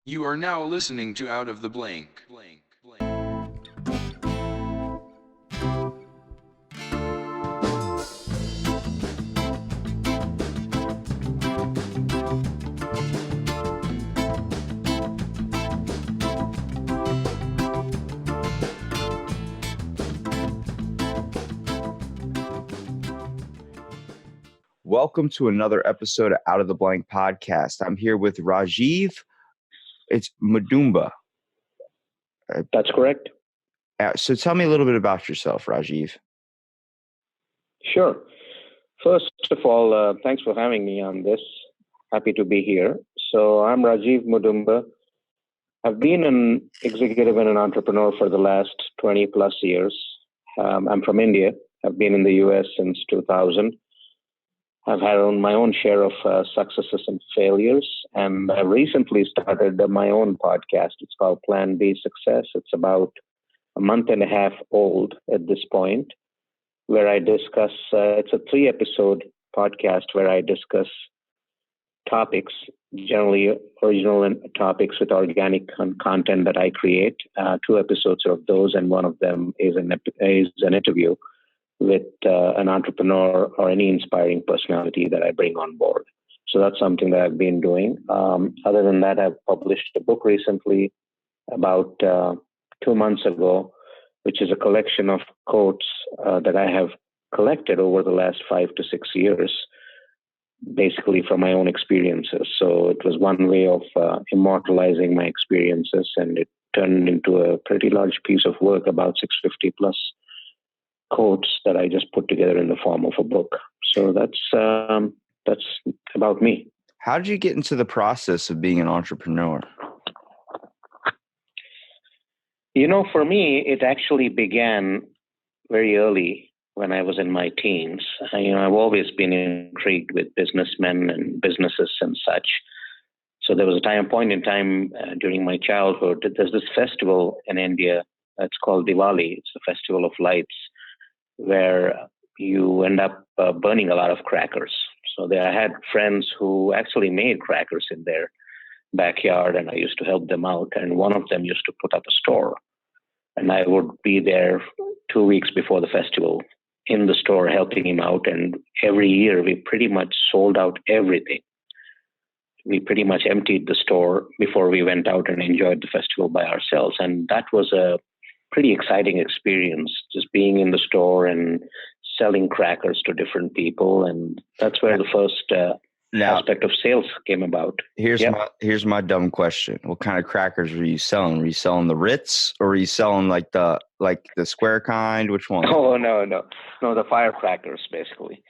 You are now listening to Out of the Blank. Welcome to another episode of Out of the Blank podcast. I'm here with Rajeev. It's Mudumba. That's correct. So tell me a little bit about yourself, Rajeev. Sure. First of all, thanks for having me on this. Happy to be here. So I'm Rajeev Mudumba. I've been an executive and an entrepreneur for the last 20 plus years. I'm from India. I've been in the US since 2000. I've had my own share of successes and failures, and I recently started my own podcast. It's called Plan B Success. It's about a month and a half old at this point, where I discuss, it's a 3-episode podcast where I discuss topics, generally original topics with organic content that I create. 2 episodes of those, and one of them is an interview with an entrepreneur or any inspiring personality that I bring on board. So that's something that I've been doing. Other than that, I've published a book recently about 2 months ago, which is a collection of quotes that I have collected over the last 5 to 6 years, basically from my own experiences. So it was one way of immortalizing my experiences, and it turned into a pretty large piece of work, about 650 plus quotes that I just put together in the form of a book. So that's about me. How did you get into the process of being an entrepreneur? For me, it actually began very early when I was in my teens. I've always been intrigued with businessmen and businesses and such. So there was a point in time during my childhood. There's this festival in India. It's called Diwali. It's the Festival of Lights, where you end up burning a lot of crackers. So I had friends who actually made crackers in their backyard, and I used to help them out. And one of them used to put up a store, and I would be there 2 weeks before the festival in the store helping him out. And every year we pretty much sold out everything. We pretty much emptied the store before we went out and enjoyed the festival by ourselves. And that was a pretty exciting experience, just being in the store and selling crackers to different people. And that's where the first aspect of sales came about. Here's my dumb question. What kind of crackers were you selling? Were you selling the Ritz, or were you selling like the square kind? Which one? Oh, no, the firecrackers, basically.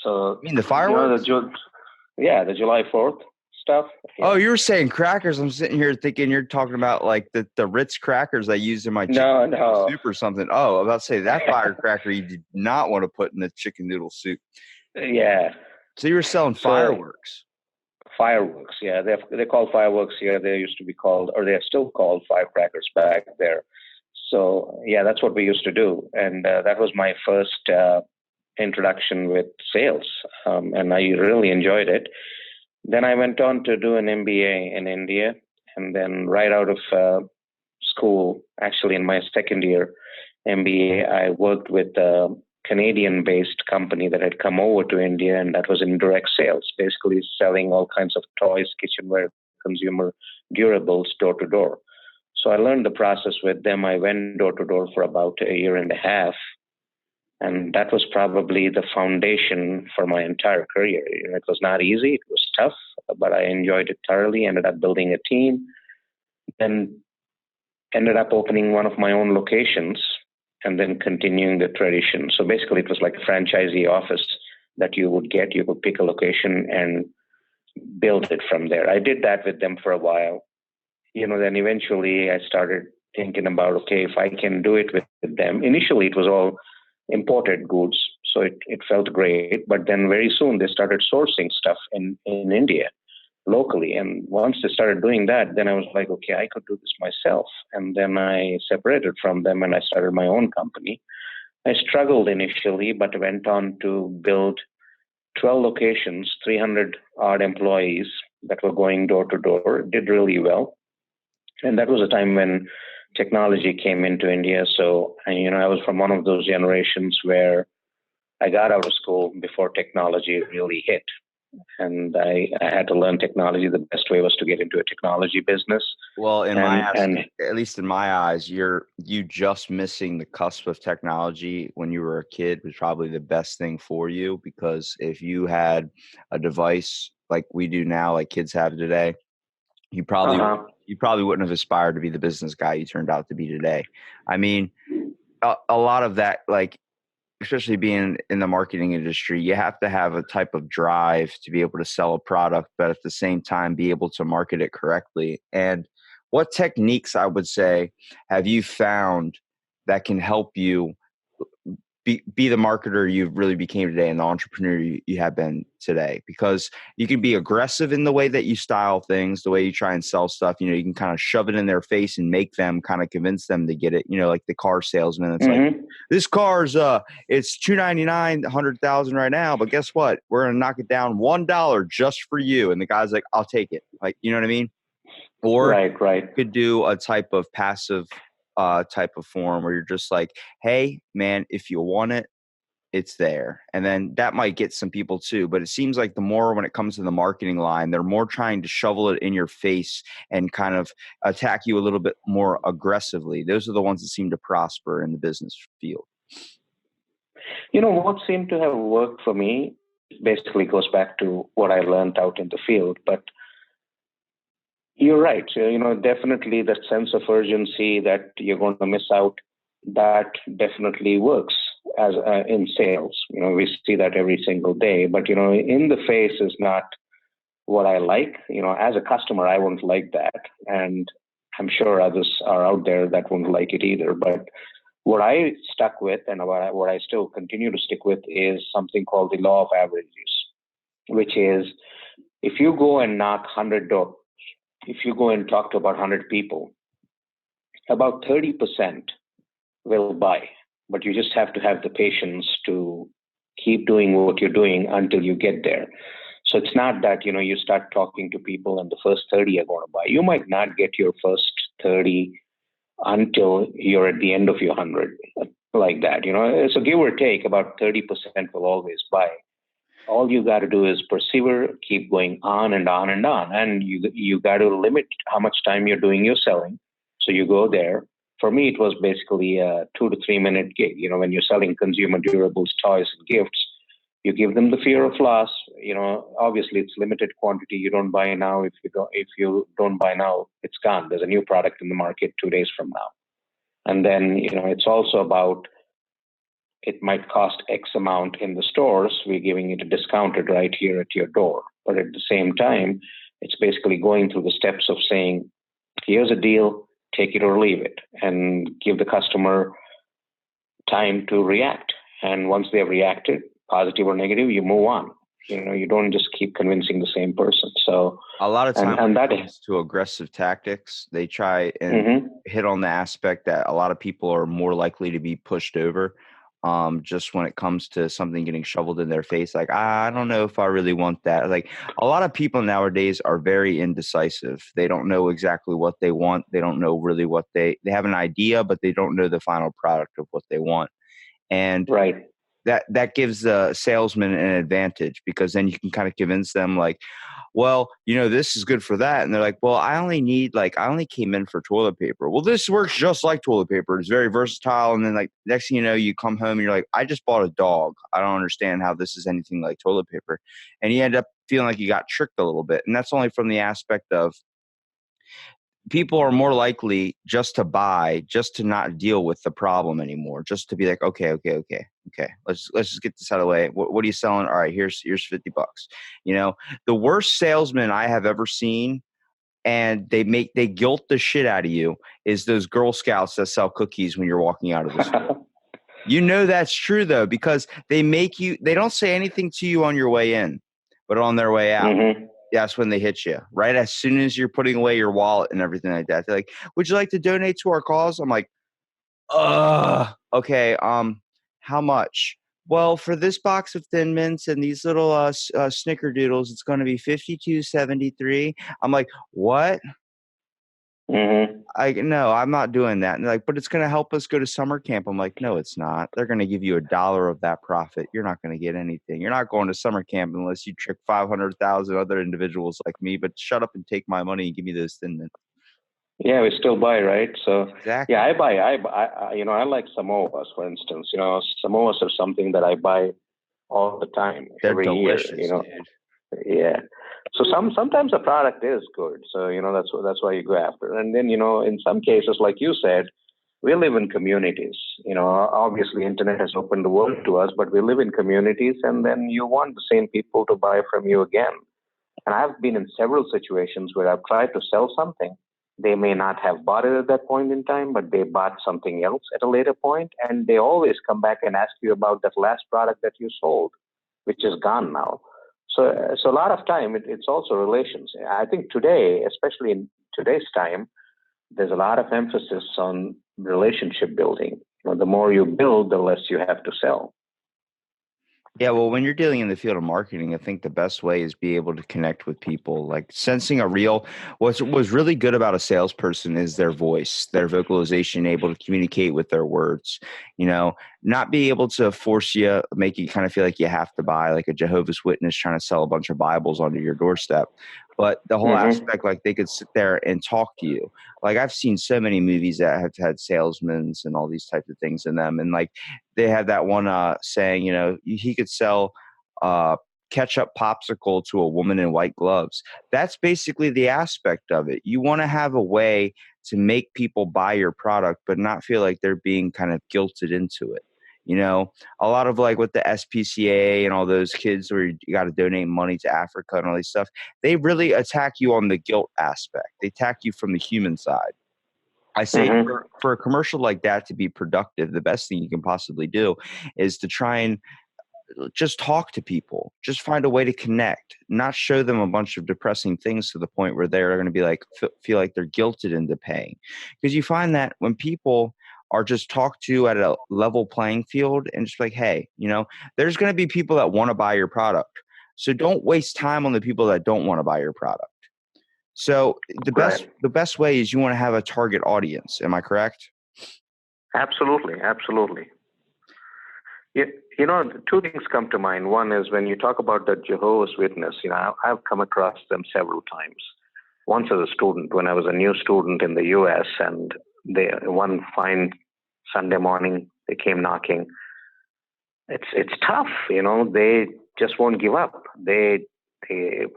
So, you mean the fireworks? The July 4th stuff. Yeah. Oh, you were saying crackers. I'm sitting here thinking you're talking about like the Ritz crackers I used in my chicken noodle soup or something. Oh, I was about to say that firecracker you did not want to put in the chicken noodle soup. Yeah. So you were selling fireworks. Fireworks, yeah. They're called fireworks here. They used to be called, or they're still called firecrackers back there. So, yeah, that's what we used to do. And that was my first introduction with sales. And I really enjoyed it. Then I went on to do an MBA in India. And then right out of school, actually in my second year MBA, I worked with a Canadian-based company that had come over to India, and that was in direct sales, basically selling all kinds of toys, kitchenware, consumer durables door to door. So I learned the process with them. I went door to door for about a year and a half. And that was probably the foundation for my entire career. It was not easy. It was tough, but I enjoyed it thoroughly, ended up building a team, then ended up opening one of my own locations and then continuing the tradition. So basically it was like a franchisee office that you would get. You could pick a location and build it from there. I did that with them for a while. Then eventually I started thinking about, okay, if I can do it with them. Initially it was all imported goods, so it felt great. But then very soon they started sourcing stuff in India locally. And once they started doing that, then I was like, okay, I could do this myself. And then I separated from them and I started my own company. I struggled initially, but went on to build 12 locations, 300 odd employees that were going door to door. Did really well. And that was a time when technology came into India. So, I was from one of those generations where I got out of school before technology really hit. And I had to learn technology. The best way was to get into a technology business. Well, at least in my eyes, you just missing the cusp of technology when you were a kid was probably the best thing for you, because if you had a device like we do now, like kids have today, you probably wouldn't have aspired to be the business guy you turned out to be today. I mean, a lot of that, like, especially being in the marketing industry, you have to have a type of drive to be able to sell a product, but at the same time be able to market it correctly. And what techniques, I would say, have you found that can help you be the marketer you really became today and the entrepreneur you have been today? Because you can be aggressive in the way that you style things, the way you try and sell stuff. You can kind of shove it in their face and make them kind of convince them to get it. Like the car salesman. It's like, this car's it's $299, 100,000 right now, but guess what? We're gonna knock it down $1 just for you. And the guy's like, I'll take it. Like, you know what I mean? Or right. You could do a type of passive type of form where you're just like, hey, man, if you want it, it's there. And then that might get some people too. But it seems like the more when it comes to the marketing line, they're more trying to shovel it in your face and kind of attack you a little bit more aggressively. Those are the ones that seem to prosper in the business field. What seemed to have worked for me basically goes back to what I learned out in the field. But you're right. Definitely that sense of urgency that you're going to miss out, that definitely works as in sales. We see that every single day. But, in the face is not what I like. As a customer, I wouldn't like that. And I'm sure others are out there that won't like it either. But what I stuck with and what I still continue to stick with is something called the law of averages, which is if you go and knock 100 doors, if you go and talk to about 100 people, about 30% will buy, but you just have to have the patience to keep doing what you're doing until you get there. So it's not that, you start talking to people and the first 30 are going to buy. You might not get your first 30 until you're at the end of your 100, like that. So give or take, about 30% will always buy. All you got to do is persevere, keep going on and on and on. And you got to limit how much time you're doing your selling. So you go there. For me, it was basically a 2 to 3 minute gig. When you're selling consumer durables, toys, and gifts, you give them the fear of loss. Obviously it's limited quantity. You don't buy now. If you don't buy now, it's gone. There's a new product in the market 2 days from now. And then, it's also about, it might cost X amount in the stores. We're giving it a discounted right here at your door. But at the same time, it's basically going through the steps of saying, here's a deal, take it or leave it, and give the customer time to react. And once they've reacted, positive or negative, you move on. You don't just keep convincing the same person. So a lot of times when it comes to aggressive tactics, they try and hit on the aspect that a lot of people are more likely to be pushed over. Just when it comes to something getting shoveled in their face, like, I don't know if I really want that. Like, a lot of people nowadays are very indecisive. They don't know exactly what they want. They don't know really what they have an idea, but they don't know the final product of what they want. And that gives the salesman an advantage, because then you can kind of convince them like, well, this is good for that. And they're like, well, I only came in for toilet paper. Well, this works just like toilet paper. It's very versatile. And then like next thing you know, you come home and you're like, I just bought a dog. I don't understand how this is anything like toilet paper. And you end up feeling like you got tricked a little bit. And that's only from the aspect of people are more likely just to buy, just to not deal with the problem anymore, just to be like, okay. Let's just get this out of the way. What are you selling? All right, here's $50. The worst salesman I have ever seen, and they guilt the shit out of you, is those Girl Scouts that sell cookies when you're walking out of the store. That's true though, because they don't say anything to you on your way in, but on their way out. Mm-hmm. That's when they hit you, right? As soon as you're putting away your wallet and everything like that. They're like, would you like to donate to our cause? I'm like, okay. How much? Well, for this box of Thin Mints and these little snickerdoodles, it's going to be $52.73. I'm like, what? No, I'm not doing that. And like, but it's going to help us go to summer camp. I'm like, no, it's not. They're going to give you $1 of that profit. You're not going to get anything. You're not going to summer camp unless you trick 500,000 other individuals like me. But shut up and take my money and give me those Thin Mints. Yeah, we still buy, right? So exactly. Yeah, I buy. I like Samoas, for instance. Samoas are something that I buy all the time, They're every delicious, year. dude. Yeah. So sometimes a product is good. So that's why you go after it. And then in some cases, like you said, we live in communities. Obviously, internet has opened the world to us, but we live in communities, and then you want the same people to buy from you again. And I've been in several situations where I've tried to sell something. They may not have bought it at that point in time, but they bought something else at a later point, and they always come back and ask you about that last product that you sold, which is gone now. So a lot of time, it's also relations. I think today, especially in today's time, there's a lot of emphasis on relationship building. The more you build, the less you have to sell. Yeah, well, when you're dealing in the field of marketing, I think the best way is be able to connect with people. Like sensing a real, what's really good about a salesperson is their voice, their vocalization, able to communicate with their words. Not be able to force you, make you kind of feel like you have to buy, like a Jehovah's Witness trying to sell a bunch of Bibles onto your doorstep. But the whole aspect, like they could sit there and talk to you. Like I've seen so many movies that have had salesmen and all these types of things in them, and like they have that one saying, he could sell ketchup popsicle to a woman in white gloves. That's basically the aspect of it. You want to have a way to make people buy your product, but not feel like they're being kind of guilted into it. A lot of like with the SPCA and all those kids where you got to donate money to Africa and all these stuff, they really attack you on the guilt aspect. They attack you from the human side. I say for a commercial like that to be productive, the best thing you can possibly do is to try and just talk to people, just find a way to connect, not show them a bunch of depressing things to the point where they're going to be like, feel like they're guilted into paying. Because you find that when people are just talked to at a level playing field and just like, hey, there's going to be people that want to buy your product. So don't waste time on the people that don't want to buy your product. So the best way is you want to have a target audience. Am I correct? Absolutely. Two things come to mind. One is when you talk about the Jehovah's Witness, I've come across them several times. Once as a student, when I was a new student in the U.S., and one fine Sunday morning, they came knocking. It's tough, they just won't give up. They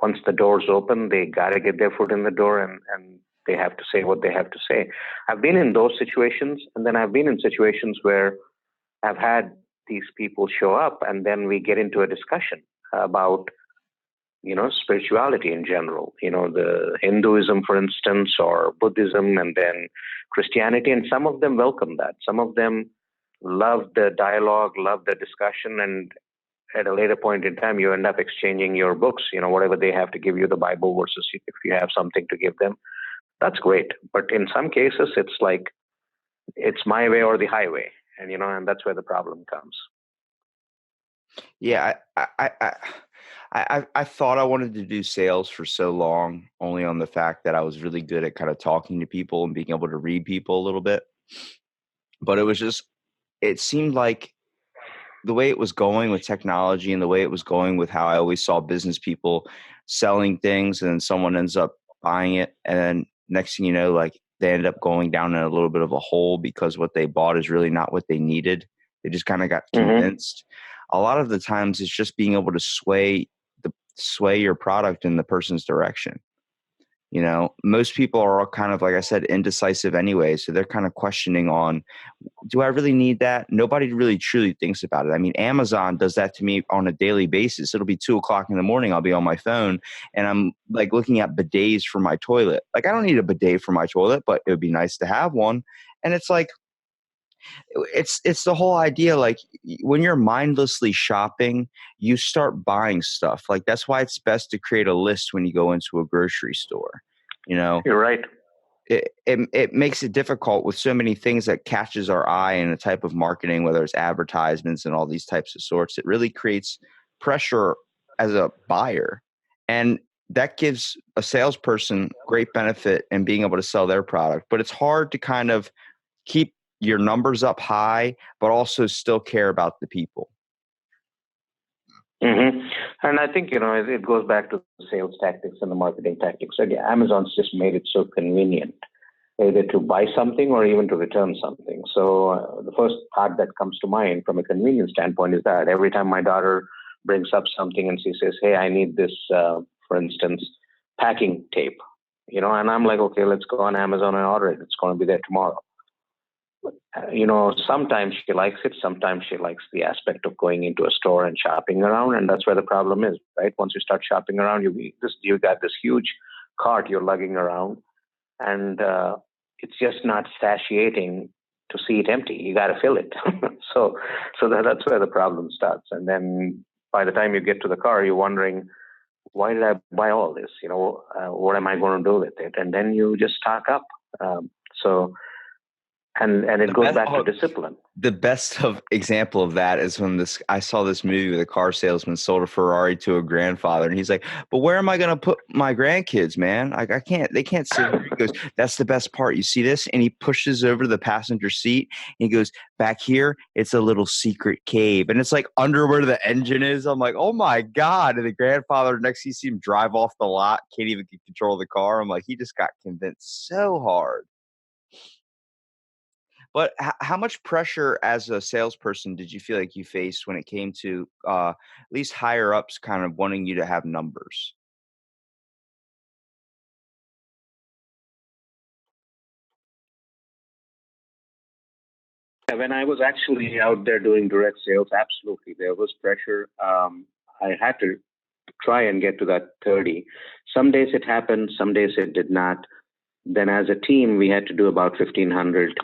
once the doors open, they got to get their foot in the door, and they have to say what they have to say. I've been in those situations, and then I've been in situations where I've had these people show up, and then we get into a discussion about, spirituality in general, the Hinduism, for instance, or Buddhism, and then Christianity. And some of them welcome that. Some of them love the dialogue, love the discussion, and at a later point in time, you end up exchanging your books, whatever they have to give you, the Bible versus if you have something to give them. That's great. But in some cases, it's like, it's my way or the highway. And that's where the problem comes. Yeah, I thought I wanted to do sales for so long, only on the fact that I was really good at kind of talking to people and being able to read people a little bit. But it seemed like the way it was going with technology and the way it was going with how I always saw business people selling things, and then someone ends up buying it, and then next thing you know, like they end up going down in a little bit of a hole because what they bought is really not what they needed. They just kind of got convinced. A lot of the times it's just being able to sway your product in the person's direction. Most people are all kind of, like I said, indecisive anyway. So they're kind of questioning on, do I really need that? Nobody really truly thinks about it. I mean, Amazon does that to me on a daily basis. It'll be 2:00 in the morning. I'll be on my phone and I'm like looking at bidets for my toilet. Like I don't need a bidet for my toilet, but it would be nice to have one. And it's like, it's the whole idea. Like when you're mindlessly shopping, you start buying stuff. Like that's why it's best to create a list when you go into a grocery store. You're right. It makes it difficult with so many things that catches our eye in a type of marketing, whether it's advertisements and all these types of sorts. It really creates pressure as a buyer. And that gives a salesperson great benefit in being able to sell their product, but it's hard to kind of keep your numbers up high, but also still care about the people. Mm-hmm. And I think, it goes back to the sales tactics and the marketing tactics. Again, Amazon's just made it so convenient, either to buy something or even to return something. So the first thought that comes to mind from a convenience standpoint is that every time my daughter brings up something and she says, hey, I need this, for instance, packing tape, and I'm like, okay, let's go on Amazon and order it. It's going to be there tomorrow. Sometimes she likes it. Sometimes she likes the aspect of going into a store and shopping around. And that's where the problem is, right? Once you start shopping around, you got this huge cart you're lugging around, and it's just not satiating to see it empty. You got to fill it. so that's where the problem starts. And then by the time you get to the car, you're wondering, why did I buy all this? What am I going to do with it? And then you just stock up. And it goes back to discipline. The best of example of that is when I saw this movie with a car salesman sold a Ferrari to a grandfather, and he's like, but where am I going to put my grandkids, man? Like, they can't sit here. He goes, that's the best part. You see this? And he pushes over the passenger seat, and he goes, back here, it's a little secret cave. And it's like under where the engine is. I'm like, oh my God. And the grandfather, next you see him drive off the lot, can't even get control of the car. I'm like, he just got convinced so hard. But how much pressure as a salesperson did you feel like you faced when it came to at least higher ups kind of wanting you to have numbers? When I was actually out there doing direct sales, absolutely, there was pressure. I had to try and get to that 30. Some days it happened, some days it did not. Then as a team, we had to do about 1,500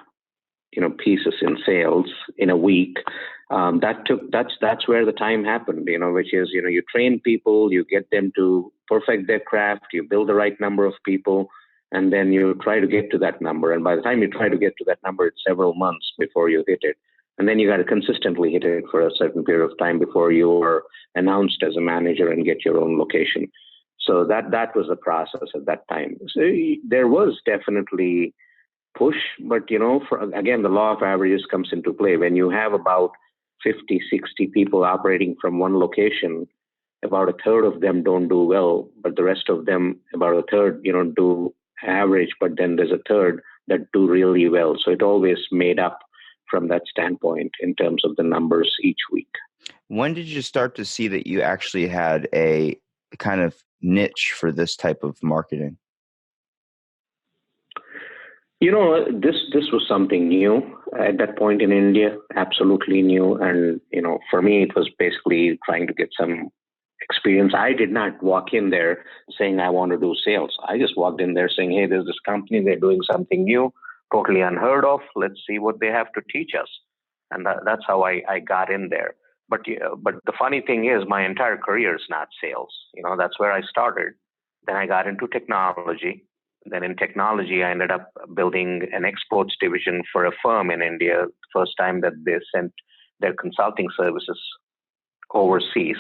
pieces in sales in a week. That's where the time happened, which is, you train people, you get them to perfect their craft, you build the right number of people, and then you try to get to that number. And by the time you try to get to that number, it's several months before you hit it. And then you got to consistently hit it for a certain period of time before you are announced as a manager and get your own location. So that was the process at that time. So there was definitely push, but again, the law of averages comes into play. When you have about 50, 60 people operating from one location, about a third of them don't do well, but the rest of them, about a third, do average, but then there's a third that do really well. So it always made up from that standpoint in terms of the numbers each week. When did you start to see that you actually had a kind of niche for this type of marketing? This was something new at that point in India, absolutely new. And, for me, it was basically trying to get some experience. I did not walk in there saying I want to do sales. I just walked in there saying, hey, there's this company, they're doing something new, totally unheard of. Let's see what they have to teach us. And that's how I got in there. But the funny thing is, my entire career is not sales. That's where I started. Then I got into technology. Then in technology, I ended up building an exports division for a firm in India, the first time that they sent their consulting services overseas.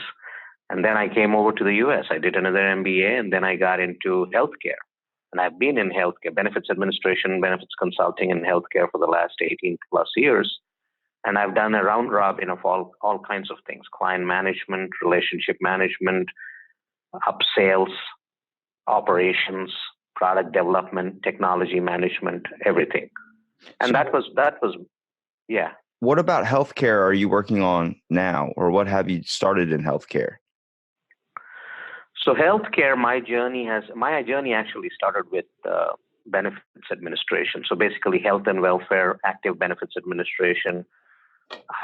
And then I came over to the US. I did another MBA, and then I got into healthcare. And I've been in healthcare, benefits administration, benefits consulting, and healthcare for the last 18 plus years. And I've done a round robin of all kinds of things: client management, relationship management, upsales, operations, product development, technology management, everything. And that was, yeah. What about healthcare are you working on now, or what have you started in healthcare? So healthcare, my journey actually started with benefits administration. So basically health and welfare, active benefits administration.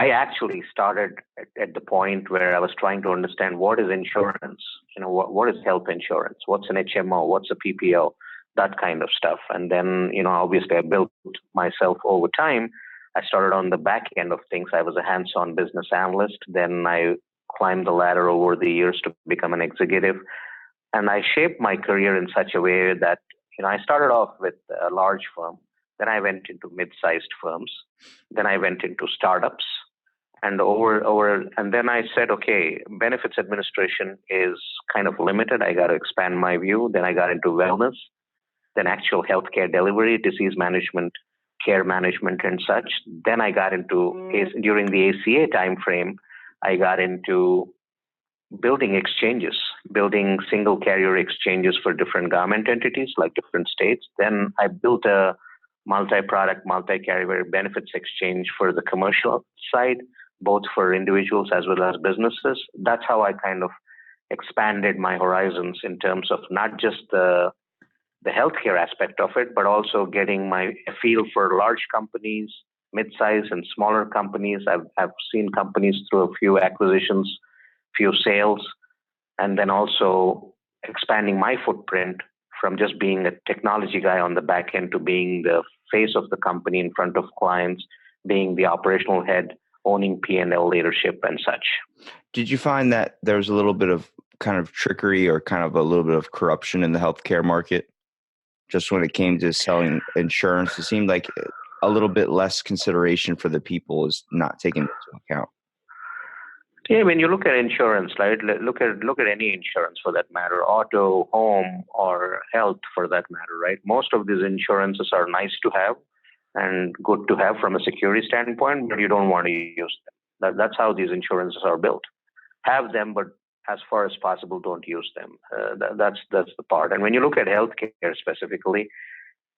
I actually started at the point where I was trying to understand what is insurance, what is health insurance, what's an HMO, what's a PPO, that kind of stuff. And then, obviously I built myself over time. I started on the back end of things. I was a hands-on business analyst. Then I climbed the ladder over the years to become an executive. And I shaped my career in such a way that, I started off with a large firm. Then I went into mid-sized firms. Then I went into startups. And then I said, okay, benefits administration is kind of limited. I got to expand my view. Then I got into wellness, then actual healthcare delivery, disease management, care management, and such. Then I got into, during the ACA timeframe, I got into building exchanges, building single carrier exchanges for different government entities like different states. Then I built a multi-product, multi-carrier benefits exchange for the commercial side, both for individuals as well as businesses. That's how I kind of expanded my horizons in terms of not just the healthcare aspect of it, but also getting my feel for large companies, mid-size and smaller companies. I've seen companies through a few acquisitions, few sales, and then also expanding my footprint from just being a technology guy on the back end to being the face of the company in front of clients, being the operational head, owning P&L leadership and such. Did you find that there was a little bit of kind of trickery or kind of a little bit of corruption in the healthcare market? Just when it came to selling insurance, it seemed like a little bit less consideration for the people is not taken into account. Yeah, when you look at insurance, right? Look at any insurance for that matter, auto, home, or health for that matter, right? Most of these insurances are nice to have and good to have from a security standpoint, but you don't want to use them. That's how these insurances are built. Have them, but as far as possible, don't use them. That's the part. And when you look at healthcare specifically,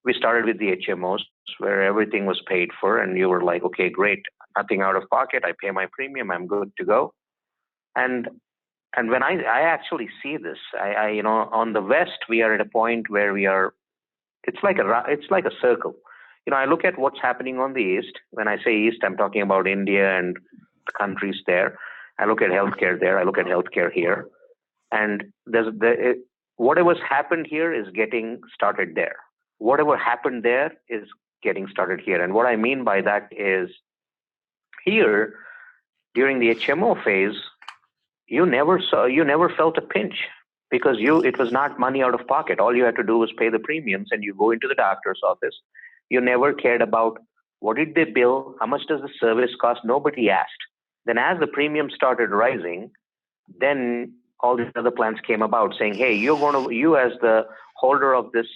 we started with the HMOs where everything was paid for, and you were like, okay, great, nothing out of pocket. I pay my premium. I'm good to go. And when I actually see this, I on the West we are at a point where we are. It's like a circle. I look at what's happening on the East. When I say East, I'm talking about India and the countries there. I look at healthcare there. I look at healthcare here, and whatever's happened here is getting started there. Whatever happened there is getting started here. And what I mean by that is here during the HMO phase, you never felt a pinch because it was not money out of pocket. All you had to do was pay the premiums and you go into the doctor's office. You never cared about what did they bill, how much does the service cost. Nobody asked. Then as the premium started rising, then all these other plans came about saying, hey, you as the holder of this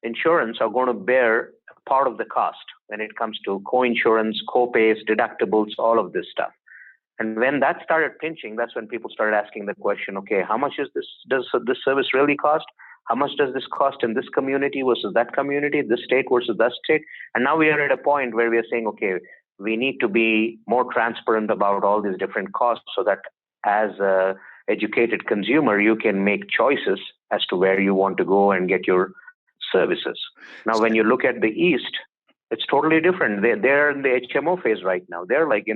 insurance are going to bear part of the cost when it comes to co-insurance, co-pays, deductibles, all of this stuff. And when that started pinching, that's when people started asking the question, okay, how much does this service really cost? How much does this cost in this community versus that community, this state versus that state? And now we are at a point where we are saying, okay, we need to be more transparent about all these different costs so that as a educated consumer, you can make choices as to where you want to go and get your services. Now, when you look at the East, it's totally different. They're in the HMO phase right now. They're like,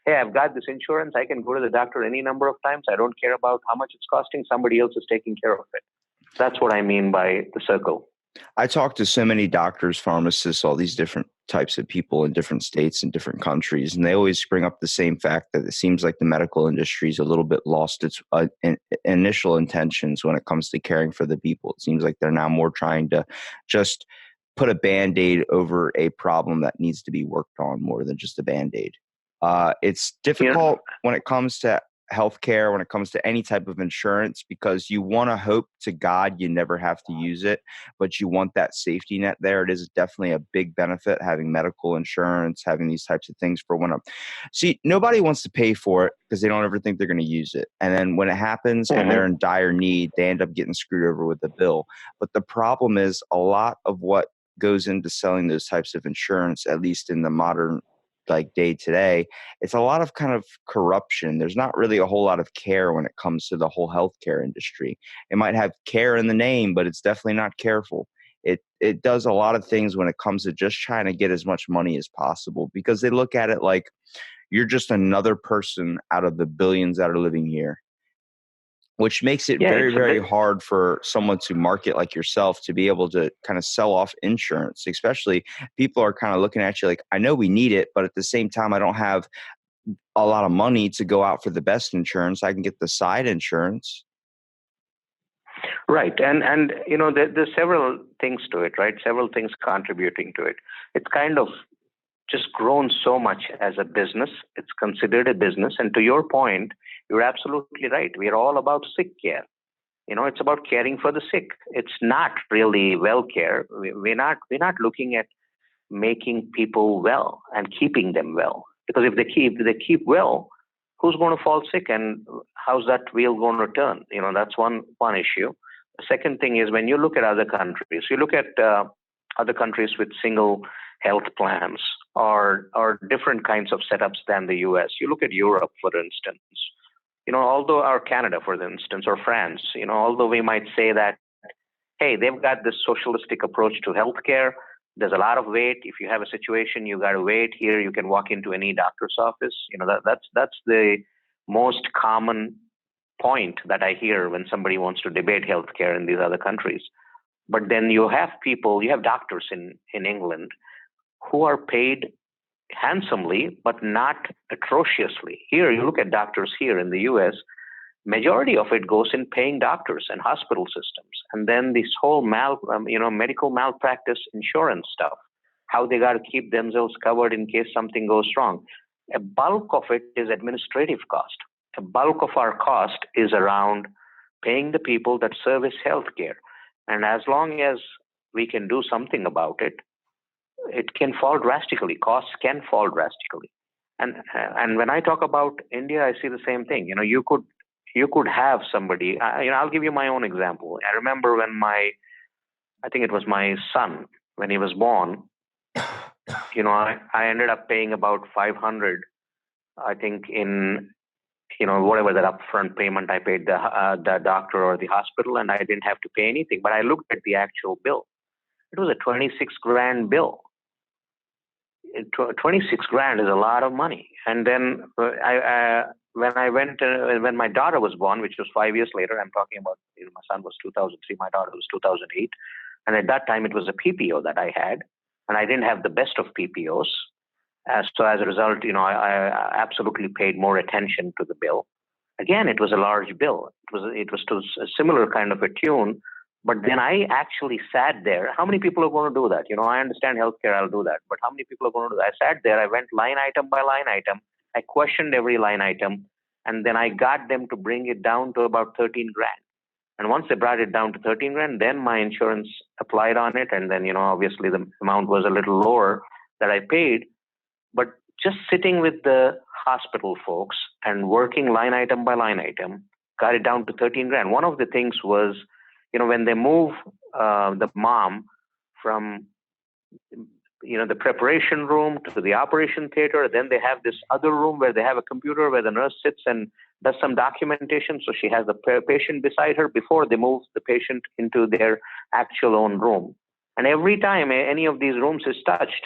hey, I've got this insurance. I can go to the doctor any number of times. I don't care about how much it's costing. Somebody else is taking care of it. That's what I mean by the circle. I talk to so many doctors, pharmacists, all these different types of people in different states and different countries, and they always bring up the same fact that it seems like the medical industry is a little bit lost its initial intentions when it comes to caring for the people. It seems like they're now more trying to just put a Band-Aid over a problem that needs to be worked on more than just a Band-Aid. It's difficult when it comes to healthcare, when it comes to any type of insurance, because you want to hope to God you never have to use it, but you want that safety net there. It is definitely a big benefit having medical insurance, having these types of things for see, nobody wants to pay for it because they don't ever think they're going to use it. And then when it happens and they're in dire need, they end up getting screwed over with the bill. But the problem is a lot of what goes into selling those types of insurance, at least in the modern day today, it's a lot of kind of corruption. There's not really a whole lot of care when it comes to the whole healthcare industry. It might have care in the name, but it's definitely not careful. It does a lot of things when it comes to just trying to get as much money as possible, because they look at it like you're just another person out of the billions that are living here, which makes it very, very hard for someone to market like yourself to be able to kind of sell off insurance. Especially people are kind of looking at you like, I know we need it, but at the same time, I don't have a lot of money to go out for the best insurance. I can get the side insurance. Right. And there's several things to it, right? Several things contributing to it. It's kind of just grown so much as a business. It's considered a business. And to your point, you're absolutely right. We're all about sick care. It's about caring for the sick. It's not really well care. We're not looking at making people well and keeping them well. Because if they keep well, who's going to fall sick, and how's that wheel going to turn? That's one issue. The second thing is, when you look at other countries, you look at other countries with single health plans or different kinds of setups than the U.S. You look at Europe, for instance. Or Canada, for instance, or France. Although we might say that, hey, they've got this socialistic approach to healthcare. There's a lot of wait. If you have a situation, you got to wait. Here, you can walk into any doctor's office. That's the most common point that I hear when somebody wants to debate healthcare in these other countries. But then you have doctors in England who are paid handsomely, but not atrociously. Here, you look at doctors here in the U.S., majority of it goes in paying doctors and hospital systems. And then this whole medical malpractice insurance stuff, how they got to keep themselves covered in case something goes wrong. A bulk of it is administrative cost. A bulk of our cost is around paying the people that service healthcare. And as long as we can do something about it, it can fall drastically. Costs can fall drastically. And when I talk about India, I see the same thing. You could have somebody. I'll give you my own example. I remember when I think it was my son, when he was born. I ended up paying about $500. I think in whatever that upfront payment I paid the doctor or the hospital, and I didn't have to pay anything. But I looked at the actual bill. It was a 26 grand bill. 26 grand is a lot of money. And then when my daughter was born, which was 5 years later, I'm talking about, my son was 2003, my daughter was 2008. And at that time, it was a PPO that I had, and I didn't have the best of PPOs. So as a result, I absolutely paid more attention to the bill. Again, it was a large bill. It was to a similar kind of a tune. But then I actually sat there. How many people are going to do that? I understand healthcare, I'll do that. But how many people are going to do that? I sat there, I went line item by line item. I questioned every line item. And then I got them to bring it down to about 13 grand. And once they brought it down to 13 grand, then my insurance applied on it. And then, obviously the amount was a little lower that I paid. But just sitting with the hospital folks and working line item by line item, got it down to 13 grand. One of the things was, when they move the mom from, the preparation room to the operation theater, then they have this other room where they have a computer where the nurse sits and does some documentation. So she has the patient beside her before they move the patient into their actual own room. And every time any of these rooms is touched,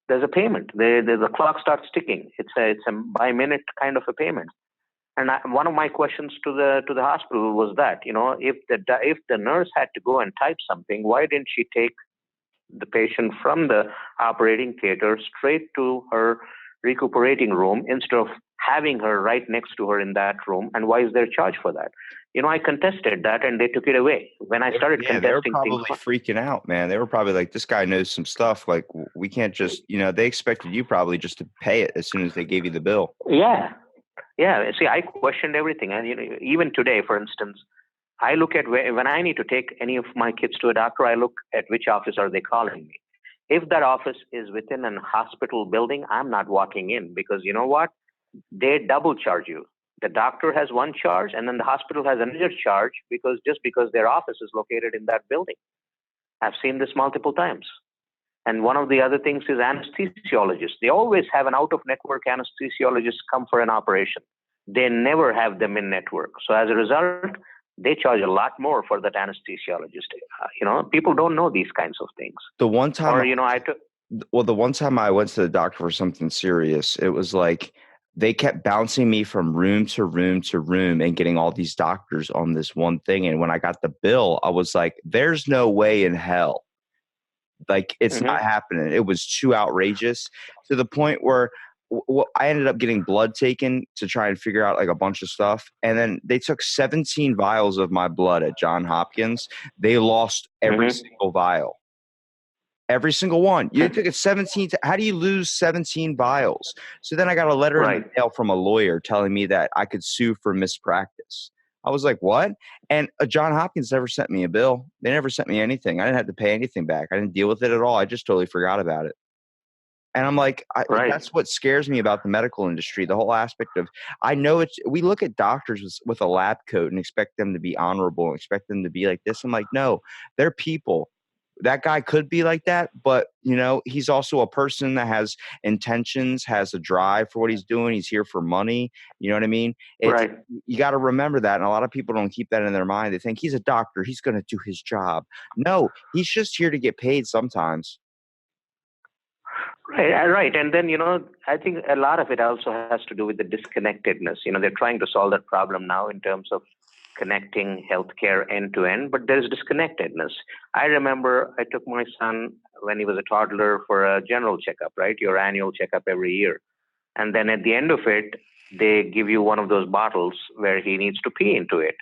there's a payment. The clock starts ticking. It's a by minute kind of a payment. And one of my questions to the hospital was that, if the nurse had to go and type something, why didn't she take the patient from the operating theater straight to her recuperating room instead of having her right next to her in that room? And why is there a charge for that? I contested that, and they took it away. When I started contesting, they were probably freaking out, man. They were probably like, "This guy knows some stuff. Like, we can't just," they expected you probably just to pay it as soon as they gave you the bill. Yeah. See, I questioned everything, and even today, for instance, I look at when I need to take any of my kids to a doctor, I look at which office are they calling me. If that office is within a hospital building, I'm not walking in, because you know what? They double charge you. The doctor has one charge, and then the hospital has another charge because their office is located in that building. I've seen this multiple times. And one of the other things is anesthesiologists. They always have an out-of-network anesthesiologist come for an operation. They never have them in network. So as a result, they charge a lot more for that anesthesiologist. People don't know these kinds of things. The one time, the one time I went to the doctor for something serious, it was like they kept bouncing me from room to room to room and getting all these doctors on this one thing. And when I got the bill, I was like, "There's no way in hell. Like, it's not happening." It was too outrageous, to the point where I ended up getting blood taken to try and figure out like a bunch of stuff. And then they took 17 vials of my blood at Johns Hopkins. They lost every single vial. Every single one. You took it 17. How do you lose 17 vials? So then I got a letter in the mail from a lawyer telling me that I could sue for mispractice. I was like, what? And John Hopkins never sent me a bill. They never sent me anything. I didn't have to pay anything back. I didn't deal with it at all. I just totally forgot about it. And I'm like, that's what scares me about the medical industry. The whole aspect of, I know we look at doctors with a lab coat and expect them to be honorable and expect them to be like this. I'm like, no, they're people. That guy could be like that, but he's also a person that has intentions, has a drive for what he's doing. He's here for money. You know what I mean? You got to remember that. And a lot of people don't keep that in their mind. They think he's a doctor. He's going to do his job. No, he's just here to get paid sometimes. Right. And then, I think a lot of it also has to do with the disconnectedness. They're trying to solve that problem now in terms of connecting healthcare end to end, but there's disconnectedness. I remember I took my son when he was a toddler for a general checkup, right? Your annual checkup every year. And then at the end of it, they give you one of those bottles where he needs to pee into it.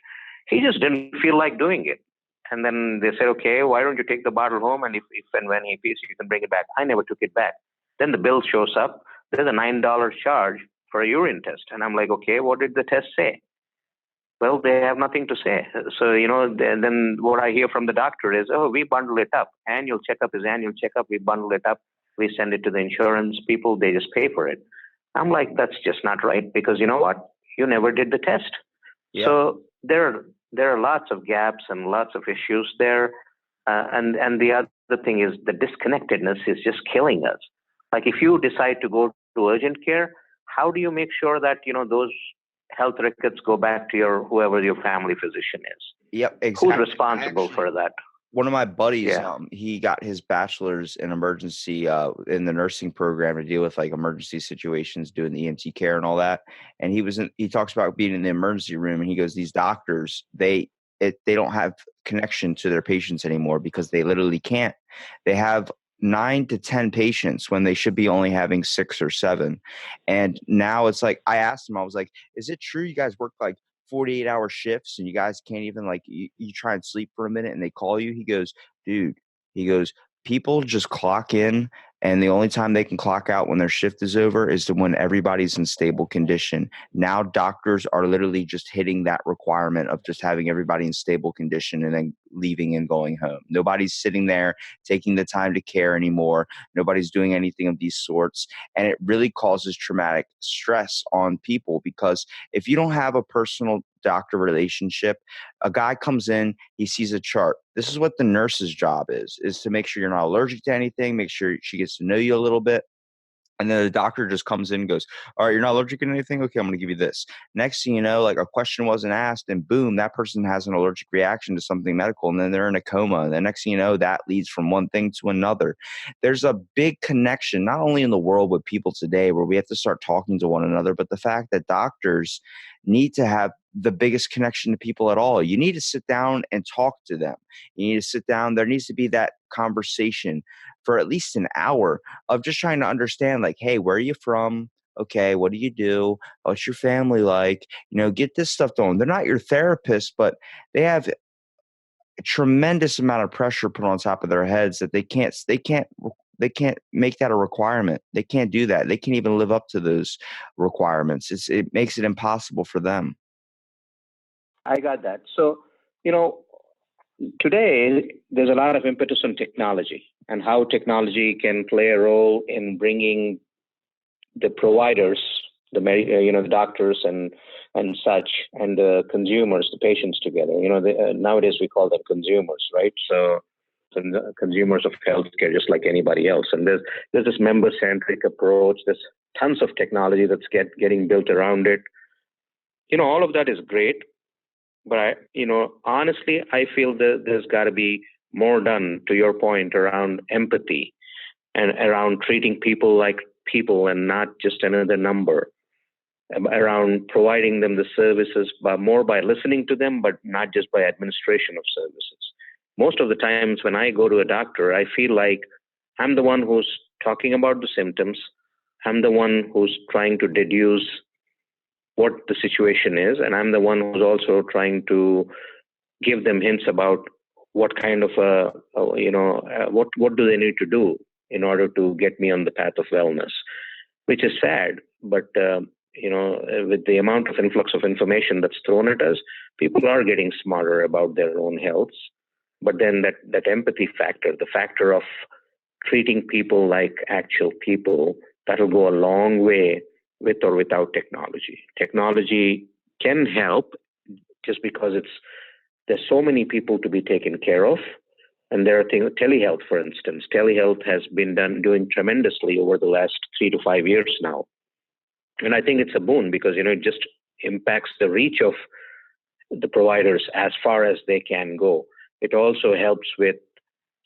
He just didn't feel like doing it. And then they said, okay, why don't you take the bottle home? And if and when he pees, you can bring it back. I never took it back. Then the bill shows up. There's a $9 charge for a urine test. And I'm like, okay, what did the test say? Well, they have nothing to say. So, then what I hear from the doctor is, oh, we bundle it up. Annual checkup is annual checkup. We bundle it up. We send it to the insurance people. They just pay for it. I'm like, that's just not right, because you know what? You never did the test. Yeah. So there are lots of gaps and lots of issues there. And the other thing is the disconnectedness is just killing us. Like if you decide to go to urgent care, how do you make sure that, those health records go back to whoever your family physician is? Yep, exactly. Who's responsible for that? One of my buddies, he got his bachelor's in emergency in the nursing program to deal with like emergency situations, doing the EMT care and all that. And he talks about being in the emergency room, and he goes, these doctors, they don't have connection to their patients anymore because they literally can't. They have 9 to 10 patients when they should be only having 6 or 7. And now it's like, I asked him, I was like, is it true you guys work like 48-hour shifts and you guys can't even you try and sleep for a minute and they call you? He goes, dude, people just clock in, and the only time they can clock out when their shift is over is when everybody's in stable condition. Now doctors are literally just hitting that requirement of just having everybody in stable condition and then leaving and going home. Nobody's sitting there taking the time to care anymore. Nobody's doing anything of these sorts. And it really causes traumatic stress on people, because if you don't have a personal doctor relationship, a guy comes in, he sees a chart. This is what the nurse's job is to make sure you're not allergic to anything, make sure she gets to know you a little bit. And then the doctor just comes in and goes, all right, you're not allergic to anything? Okay, I'm going to give you this. Next thing you know, like a question wasn't asked, and boom, that person has an allergic reaction to something medical, and then they're in a coma. And the next thing you know, that leads from one thing to another. There's a big connection, not only in the world with people today where we have to start talking to one another, but the fact that doctors need to have the biggest connection to people at all. You need to sit down and talk to them. You need to sit down. There needs to be that conversation for at least an hour of just trying to understand, like, hey, where are you from? Okay, what do you do? What's your family like? Get this stuff going. They're not your therapist, but they have a tremendous amount of pressure put on top of their heads that they can't make that a requirement. They can't do that. They can't even live up to those requirements. It makes it impossible for them. I got that. So, today there's a lot of impetus on technology and how technology can play a role in bringing the providers, the doctors and such, and the consumers, the patients together. Nowadays we call them consumers, right? So consumers of healthcare, just like anybody else. And there's this member-centric approach. There's tons of technology that's getting built around it. All of that is great. But honestly, I feel that there's got to be more done, to your point, around empathy and around treating people like people and not just another number, around providing them the services more by listening to them, but not just by administration of services. Most of the times when I go to a doctor, I feel like I'm the one who's talking about the symptoms. I'm the one who's trying to deduce what the situation is, and I'm the one who's also trying to give them hints about what kind of what do they need to do in order to get me on the path of wellness, which is sad. But with the amount of influx of information that's thrown at us, people are getting smarter about their own health. But then that empathy factor, the factor of treating people like actual people, that'll go a long way with or without technology. Technology can help just because there's so many people to be taken care of. And there are things, telehealth, for instance. Telehealth has been doing tremendously over the last 3 to 5 years now. And I think it's a boon because, it just impacts the reach of the providers as far as they can go. It also helps with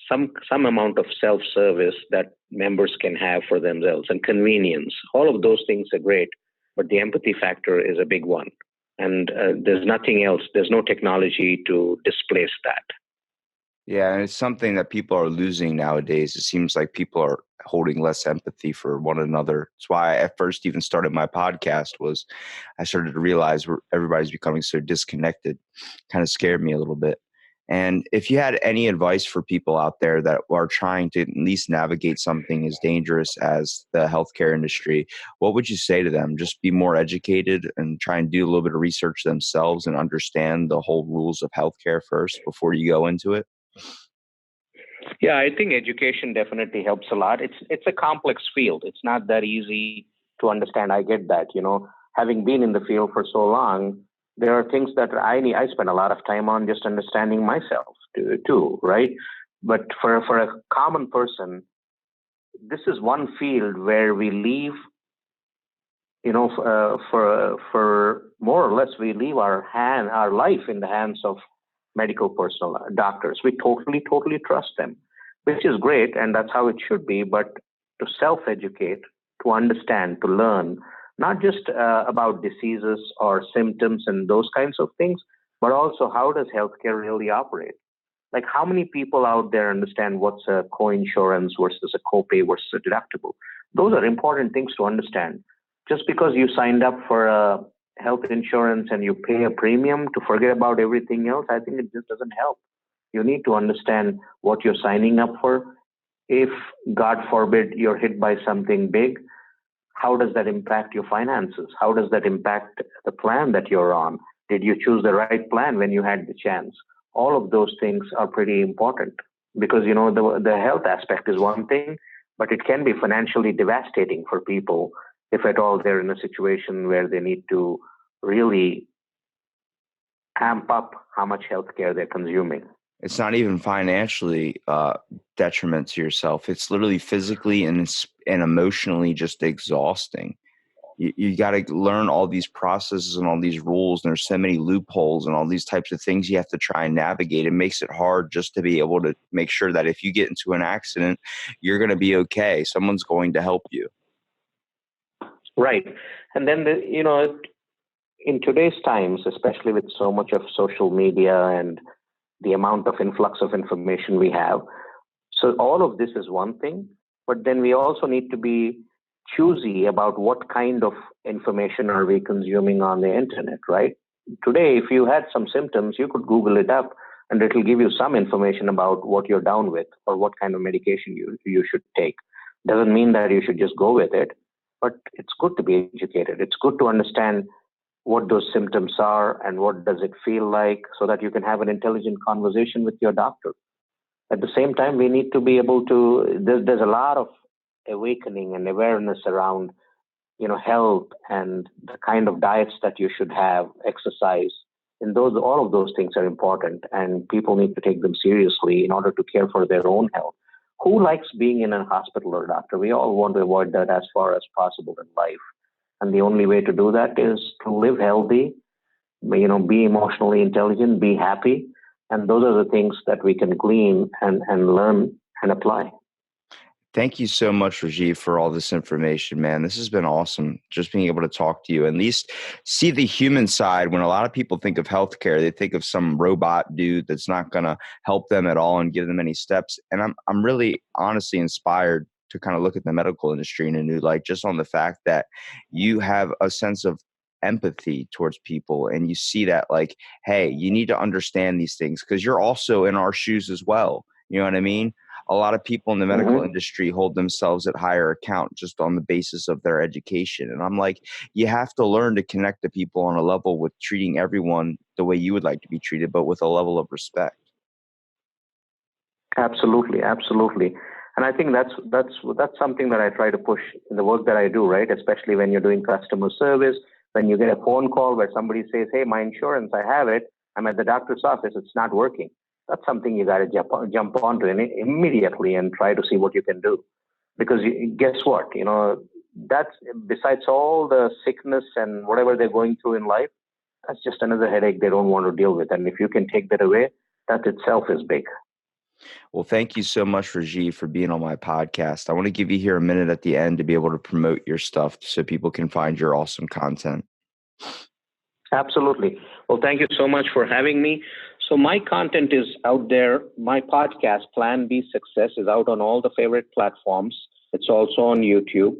some amount of self-service that members can have for themselves and convenience. All of those things are great, but the empathy factor is a big one. And there's nothing else. There's no technology to displace that. Yeah, and it's something that people are losing nowadays. It seems like people are holding less empathy for one another. That's why I at first even started my podcast. Was I started to realize everybody's becoming so disconnected. Kind of scared me a little bit. And if you had any advice for people out there that are trying to at least navigate something as dangerous as the healthcare industry, what would you say to them? Just be more educated and try and do a little bit of research themselves and understand the whole rules of healthcare first before you go into it? Yeah, I think education definitely helps a lot. It's a complex field. It's not that easy to understand. I get that. Having been in the field for so long, there are things that I spend a lot of time on just understanding myself too, right? But for a common person, this is one field where we leave, for more or less, we leave our life in the hands of medical personnel, doctors. We totally trust them, which is great, and that's how it should be. But to self-educate, to understand, to learn, not just about diseases or symptoms and those kinds of things, but also how does healthcare really operate? Like how many people out there understand what's a co-insurance versus a copay versus a deductible? Those are important things to understand. Just because you signed up for a health insurance and you pay a premium to forget about everything else, I think it just doesn't help. You need to understand what you're signing up for. If, God forbid, you're hit by something big, how does that impact your finances? How does that impact the plan that you're on? Did you choose the right plan when you had the chance? All of those things are pretty important because, the health aspect is one thing, but it can be financially devastating for people if at all they're in a situation where they need to really amp up how much healthcare they're consuming. It's not even financially detriment to yourself. It's literally physically and emotionally just exhausting. You got to learn all these processes and all these rules. And there's so many loopholes and all these types of things you have to try and navigate. It makes it hard just to be able to make sure that if you get into an accident, you're going to be okay. Someone's going to help you. Right. And then, in today's times, especially with so much of social media and the amount of influx of information we have, so all of this is one thing, but then we also need to be choosy about what kind of information are we consuming on the internet, right? Today, if you had some symptoms, you could Google it up and it'll give you some information about what you're down with or what kind of medication you should take. Doesn't mean that you should just go with it, but it's good to be educated. It's good to understand what those symptoms are and what does it feel like so that you can have an intelligent conversation with your doctor. At the same time, we need to be able to, there's a lot of awakening and awareness around, health and the kind of diets that you should have, exercise. And all of those things are important and people need to take them seriously in order to care for their own health. Who likes being in a hospital or doctor? We all want to avoid that as far as possible in life. And the only way to do that is to live healthy, be emotionally intelligent, be happy. And those are the things that we can glean and learn and apply. Thank you so much, Rajeev, for all this information, man. This has been awesome. Just being able to talk to you, at least see the human side. When a lot of people think of healthcare, they think of some robot dude that's not going to help them at all and give them any steps. And I'm really honestly inspired to kind of look at the medical industry in a new light, just on the fact that you have a sense of empathy towards people, and you see that like, hey, you need to understand these things because you're also in our shoes as well. You know what I mean? A lot of people in the medical industry hold themselves at higher account just on the basis of their education. And I'm like, you have to learn to connect to people on a level with treating everyone the way you would like to be treated, but with a level of respect. Absolutely, absolutely. And I think that's something that I try to push in the work that I do, right? Especially when you're doing customer service, when you get a phone call where somebody says, "Hey, my insurance, I have it. I'm at the doctor's office. It's not working." That's something you got to jump onto immediately and try to see what you can do. Because guess what? That's besides all the sickness and whatever they're going through in life, that's just another headache they don't want to deal with. And if you can take that away, that itself is big. Well, thank you so much, Rajeev, for being on my podcast. I want to give you here a minute at the end to be able to promote your stuff so people can find your awesome content. Absolutely. Well, thank you so much for having me. So my content is out there. My podcast, Plan B Success, is out on all the favorite platforms. It's also on YouTube.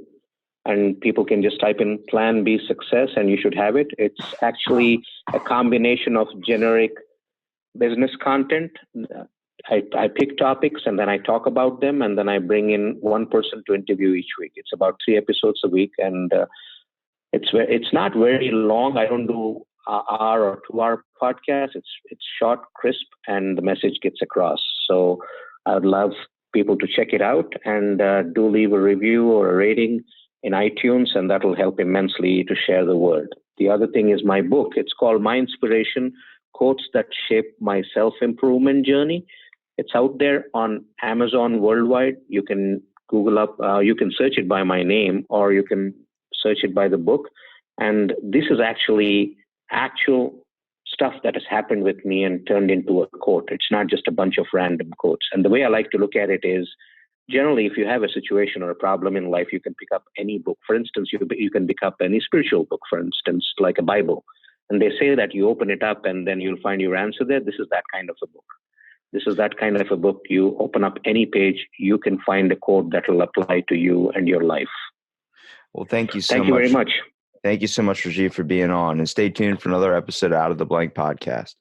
And people can just type in Plan B Success and you should have it. It's actually a combination of generic business content. I pick topics and then I talk about them, and then I bring in one person to interview each week. It's about 3 episodes a week, and it's not very long. I don't do hour or 2 hour podcast. It's short, crisp, and the message gets across. So I would love people to check it out, and do leave a review or a rating in iTunes, and that will help immensely to share the word. The other thing is my book. It's called My Inspiration: Quotes That Shape My Self-Improvement Journey. It's out there on Amazon worldwide. You can Google up, you can search it by my name, or you can search it by the book. And this is actually actual stuff that has happened with me and turned into a quote. It's not just a bunch of random quotes. And the way I like to look at it is, generally, if you have a situation or a problem in life, you can pick up any book. For instance, you can pick up any spiritual book, for instance, like a Bible. And they say that you open it up and then you'll find your answer there. This is that kind of a book. This is that kind of a book. You open up any page, you can find a quote that will apply to you and your life. Well, thank you so much. Thank you very much. Thank you so much, Rajeev, for being on. And stay tuned for another episode of Out of the Blank podcast.